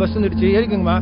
Bus வந்துடுச்சு, ஏறிக்குங்கம்மா.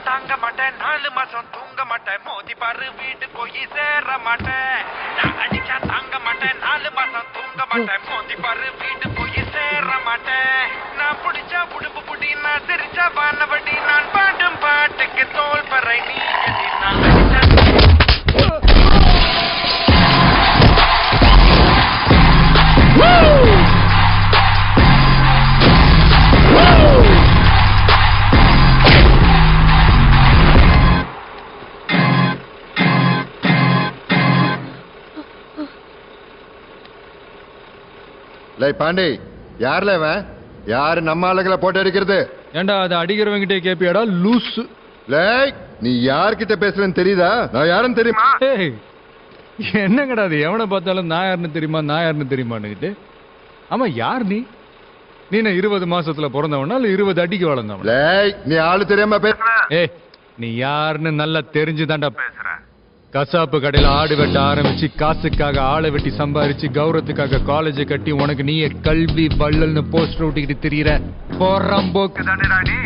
தாங்க மாட்டேன் 4 மாசம் தூங்க மாட்டேன் மோதி பாரு வீட்டு போய் சேர மாட்டேன் நான் அடிச்சா தாங்க மாட்டேன் 4 மாசம் தூங்க மாட்டேன் மோதி பாரு வீட்டு போய் சேர மாட்டேன் நான் புடிச்சா உடுப்பு புடி நான் சிரிச்சா வானவடி நான் பாடும் பாட்டுக்கு தோல் பறை நீ நான் அடிச்சா பாண்டி யாருல யாரு நம்ம ஆளுகளை போட்டு அடிக்கிறது? ஏண்டா அதை அடிக்கிறவங்கிட்டே கேப்பியாடா லூஸ்? நீ யார்கிட்ட பேசுறேன்னு தெரியுதா? நான் யாருன்னு தெரியுமா? என்னங்கடா அது எவனை பார்த்தாலும் நான் யாருன்னு தெரியுமா நான் யாருன்னு தெரியுமான்னுக்கிட்டு. ஆமா யார் நீ? நீ 20 மாசத்துல பிறந்தவனா இல்ல 20 அடிக்கு வளர்ந்தவனா? நீ ஆளு தெரியாம பேசுற. நீ யாருன்னு நல்லா தெரிஞ்சுதான்டா பேசுற. கசாப்பு கடையில ஆடு வெட்ட ஆரம்பிச்சு காசுக்காக ஆளை வெட்டி சம்பாரிச்சு கௌரவத்துக்காக காலேஜ் கட்டி உனக்கு நீயே கல்வி வள்ளல்னு போஸ்டர் ஓட்டிக்கிட்டு திரியிற போறம்போக்கு தானே.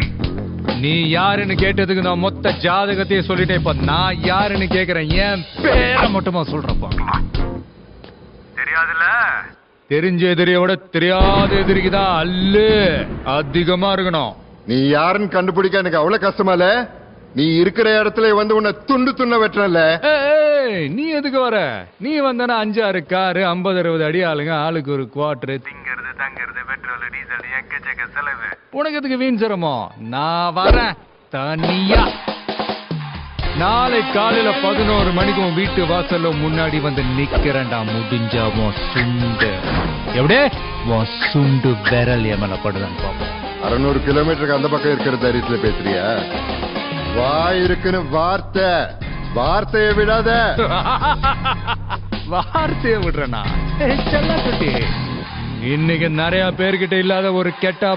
நீ யாருன்னு கேட்டதுக்கு நான் மொத்த ஜாதகத்தையே சொல்லிட்டேன். இப்ப நான் யாருன்னு கேக்குறேன், என் பேரை மட்டுமா சொல்றப்பா? தெரியாதுல்ல? தெரிஞ்ச எதிரியை விட தெரியாத எதிரிக்குதான் அல்லு அதிகமா இருக்கணும். நீ யாருன்னு கண்டுபிடிக்க எனக்கு அவ்வளவு கஷ்டமா இல்ல? நீ இருக்கிற இடத்துல வந்து உன்னை துண்டு துண்ண வெட்டல. நீ எதுக்கு வர? நீ வந்தனா 5-6 காரு 50-60 அடி ஆளுங்க ஆளுக்கு ஒரு குவார்டர் திங்கிறது தங்கிறது பெட்ரோல் டீசல் எக்கச்சக்க செலவு. உனக்கு எதுக்கு வீண் சிரமம்? நான் வரேன் தனியா. நாளை காலையில 11 மணிக்கு உன் வீட்டு வாசல்ல முன்னாடி வந்து நிக்கிறேன்டா. முடிஞ்சா உன் சுண்டு எப்படியே உன் சுண்டு விரல் எமல படுதான் பாப்போம். 600 கிலோமீட்டருக்கு அந்த பக்கம் இருக்கிற தைரியத்துல பேசுறியா? வாய் இருக்குன்னு வார்த்தையை விடாத. வார்த்தையை விடுறேனா? இன்னைக்கு நிறைய பேர்கிட்ட இல்லாத ஒரு கெட்ட